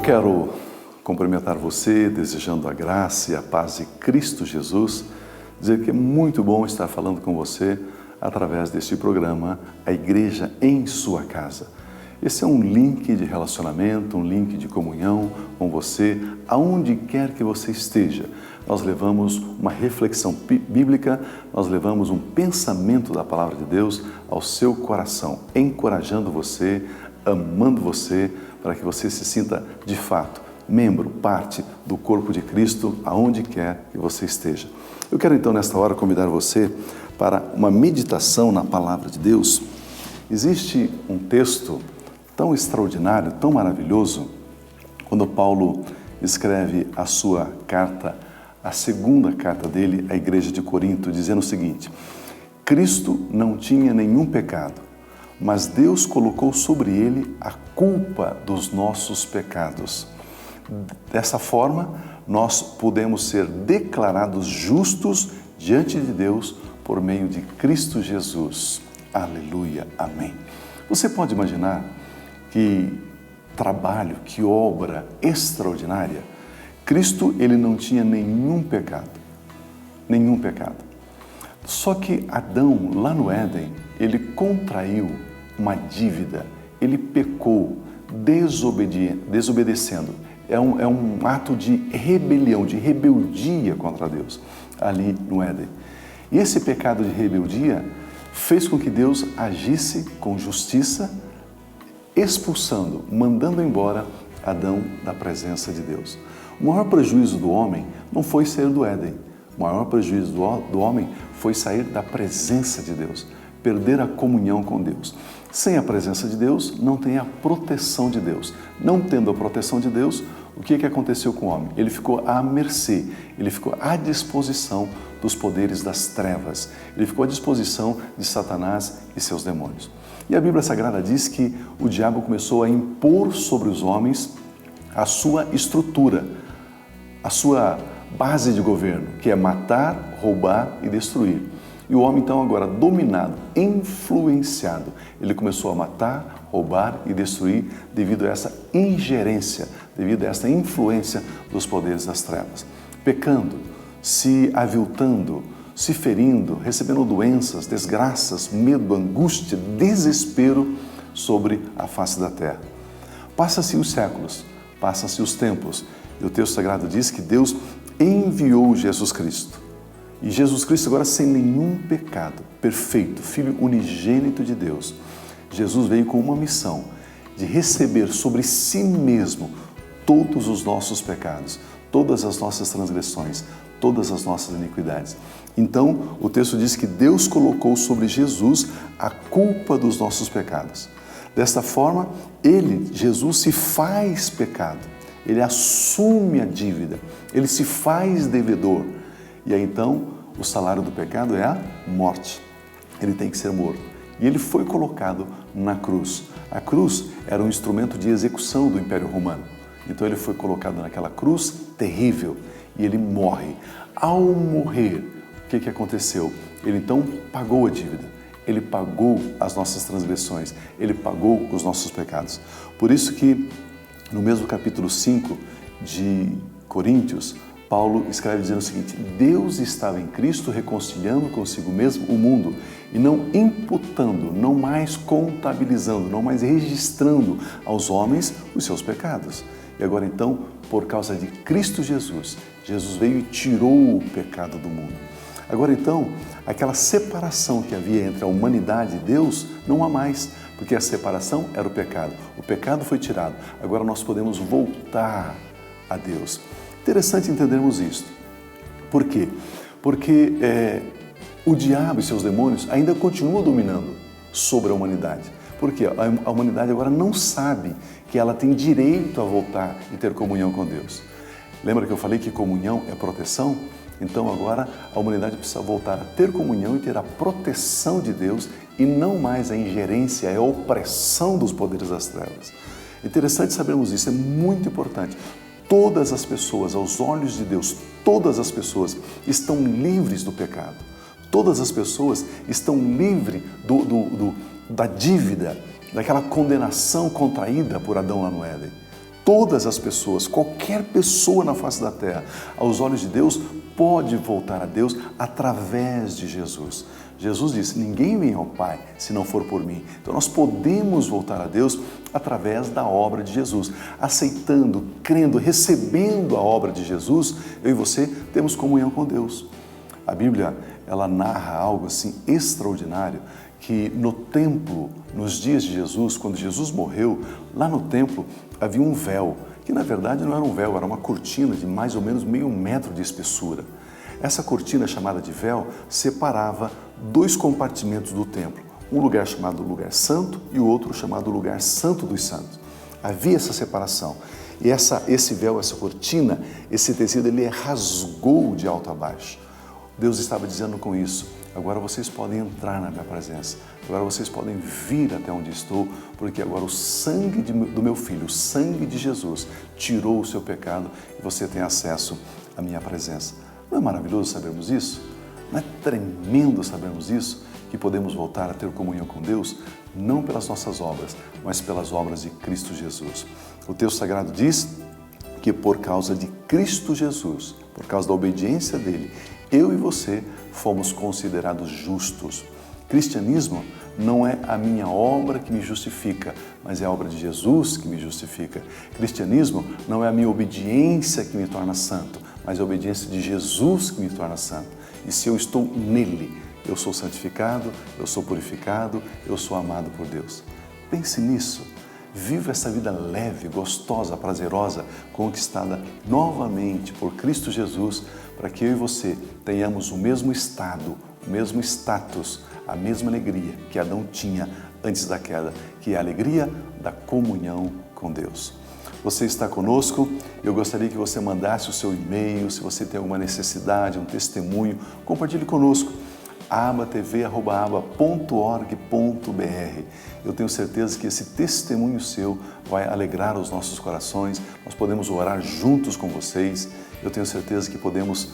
quero cumprimentar você, desejando a graça e a paz de Cristo Jesus, dizer que é muito bom estar falando com você através deste programa, A Igreja em Sua Casa. Esse é um link de relacionamento, um link de comunhão com você, aonde quer que você esteja. Nós levamos uma reflexão bíblica, nós levamos um pensamento da Palavra de Deus ao seu coração, encorajando você, amando você, para que você se sinta de fato membro, parte do corpo de Cristo, aonde quer que você esteja. Eu quero então nesta hora convidar você para uma meditação na Palavra de Deus. Existe um texto tão extraordinário, tão maravilhoso, quando Paulo escreve a sua carta, a segunda carta dele à igreja de Corinto, dizendo o seguinte: Cristo não tinha nenhum pecado, mas Deus colocou sobre ele a culpa dos nossos pecados. Dessa forma, nós podemos ser declarados justos diante de Deus por meio de Cristo Jesus. Aleluia, amém. Você pode imaginar que trabalho, que obra extraordinária. Cristo, ele não tinha nenhum pecado. Nenhum pecado. Só que Adão, lá no Éden, ele contraiu uma dívida, ele pecou, desobedecendo. É um ato de rebelião, de rebeldia contra Deus, ali no Éden. E esse pecado de rebeldia fez com que Deus agisse com justiça, expulsando, mandando embora Adão da presença de Deus. O maior prejuízo do homem não foi sair do Éden. O maior prejuízo do homem foi sair da presença de Deus, perder a comunhão com Deus. Sem a presença de Deus, não tem a proteção de Deus. Não tendo a proteção de Deus, o que aconteceu com o homem? Ele ficou à mercê, ele ficou à disposição dos poderes das trevas. Ele ficou à disposição de Satanás e seus demônios. E a Bíblia Sagrada diz que o diabo começou a impor sobre os homens a sua estrutura, a sua base de governo, que é matar, roubar e destruir. E o homem, então, agora dominado, influenciado, ele começou a matar, roubar e destruir devido a essa ingerência, devido a essa influência dos poderes das trevas. Pecando, se aviltando, se ferindo, recebendo doenças, desgraças, medo, angústia, desespero sobre a face da terra. Passa-se os séculos, passam-se os tempos, e o texto sagrado diz que Deus enviou Jesus Cristo. E Jesus Cristo agora sem nenhum pecado, perfeito, Filho unigênito de Deus. Jesus veio com uma missão de receber sobre si mesmo todos os nossos pecados, todas as nossas transgressões, todas as nossas iniquidades. Então, o texto diz que Deus colocou sobre Jesus a culpa dos nossos pecados. Desta forma, Jesus, se faz pecado, ele assume a dívida, ele se faz devedor. E aí então, o salário do pecado é a morte. Ele tem que ser morto. E ele foi colocado na cruz. A cruz era um instrumento de execução do Império Romano. Então ele foi colocado naquela cruz terrível e ele morre. Ao morrer, o que aconteceu? Ele então pagou a dívida. Ele pagou as nossas transgressões. Ele pagou os nossos pecados. Por isso que no mesmo capítulo 5 de Coríntios, Paulo escreve dizendo o seguinte: Deus estava em Cristo reconciliando consigo mesmo o mundo e não imputando, não mais contabilizando, não mais registrando aos homens os seus pecados. E agora então, por causa de Cristo Jesus, Jesus veio e tirou o pecado do mundo. Agora então, aquela separação que havia entre a humanidade e Deus não há mais, porque a separação era o pecado. O pecado foi tirado, agora nós podemos voltar a Deus. Interessante entendermos isso. Por quê? Porque o diabo e seus demônios ainda continuam dominando sobre a humanidade. Porque a humanidade agora não sabe que ela tem direito a voltar e ter comunhão com Deus. Lembra que eu falei que comunhão é proteção? Então agora a humanidade precisa voltar a ter comunhão e ter a proteção de Deus e não mais a ingerência, a opressão dos poderes das trevas. Interessante sabermos isso, é muito importante. Todas as pessoas, aos olhos de Deus, todas as pessoas estão livres do pecado. Todas as pessoas estão livres da dívida, daquela condenação contraída por Adão lá no Éden. Todas as pessoas, qualquer pessoa na face da terra, aos olhos de Deus, pode voltar a Deus através de Jesus. Jesus disse, ninguém vem ao Pai se não for por mim. Então nós podemos voltar a Deus através da obra de Jesus. Aceitando, crendo, recebendo a obra de Jesus, eu e você temos comunhão com Deus. A Bíblia, ela narra algo assim extraordinário, que no templo, nos dias de Jesus, quando Jesus morreu, lá no templo havia um véu, que na verdade não era um véu, era uma cortina de mais ou menos meio metro de espessura. Essa cortina, chamada de véu, separava dois compartimentos do templo, um lugar chamado Lugar Santo e o outro chamado Lugar Santo dos Santos. Havia essa separação. E esse véu, essa cortina, esse tecido, ele rasgou de alto a baixo. Deus estava dizendo com isso, agora vocês podem entrar na minha presença, agora vocês podem vir até onde estou, porque agora o sangue do meu Filho, o sangue de Jesus, tirou o seu pecado e você tem acesso à minha presença. Não é maravilhoso sabermos isso? Não é tremendo sabermos isso? Que podemos voltar a ter comunhão com Deus, não pelas nossas obras, mas pelas obras de Cristo Jesus. O texto sagrado diz que por causa de Cristo Jesus, por causa da obediência dele, eu e você fomos considerados justos. Cristianismo não é a minha obra que me justifica, mas é a obra de Jesus que me justifica. Cristianismo não é a minha obediência que me torna santo, mas é a obediência de Jesus que me torna santo. E se eu estou nele, eu sou santificado, eu sou purificado, eu sou amado por Deus. Pense nisso. Viva essa vida leve, gostosa, prazerosa, conquistada novamente por Cristo Jesus, para que eu e você tenhamos o mesmo estado, o mesmo status, a mesma alegria que Adão tinha antes da queda, que é a alegria da comunhão com Deus. Você está conosco, eu gostaria que você mandasse o seu e-mail, se você tem alguma necessidade, um testemunho, compartilhe conosco. abatv@aba.org.br. Eu tenho certeza que esse testemunho seu vai alegrar os nossos corações, nós podemos orar juntos com vocês, eu tenho certeza que podemos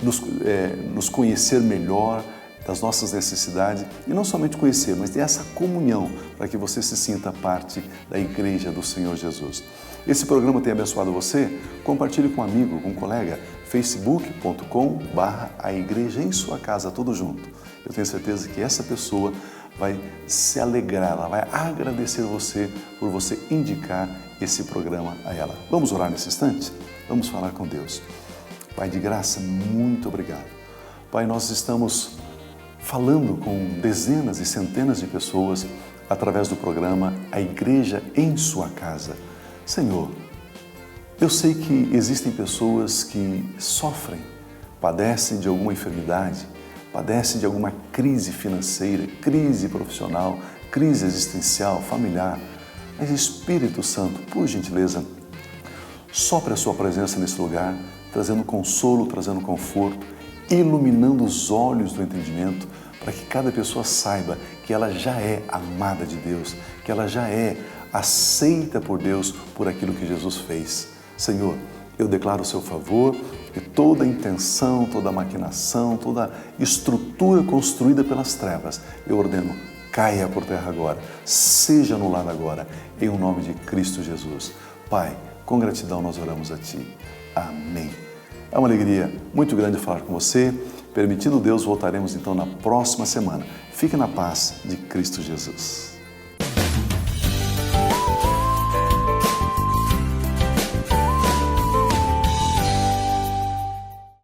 nos conhecer melhor das nossas necessidades e não somente conhecer, mas ter essa comunhão para que você se sinta parte da Igreja do Senhor Jesus. Esse programa tem abençoado você? Compartilhe com um amigo, com um colega, facebook.com/a igreja em sua casa, tudo junto. Eu tenho certeza que essa pessoa vai se alegrar, ela vai agradecer você por você indicar esse programa a ela. Vamos orar nesse instante? Vamos falar com Deus. Pai de graça, muito obrigado. Pai, nós estamos falando com dezenas e centenas de pessoas através do programa A Igreja em Sua Casa. Senhor, eu sei que existem pessoas que sofrem, padecem de alguma enfermidade, padecem de alguma crise financeira, crise profissional, crise existencial, familiar. Mas Espírito Santo, por gentileza, sopre a sua presença nesse lugar, trazendo consolo, trazendo conforto, iluminando os olhos do entendimento, para que cada pessoa saiba que ela já é amada de Deus, que ela já é aceita por Deus por aquilo que Jesus fez. Senhor, eu declaro o seu favor e toda intenção, toda maquinação, toda estrutura construída pelas trevas, eu ordeno, caia por terra agora, seja anulada agora, em o nome de Cristo Jesus. Pai, com gratidão nós oramos a Ti. Amém. É uma alegria muito grande falar com você. Permitindo Deus, voltaremos então na próxima semana. Fique na paz de Cristo Jesus.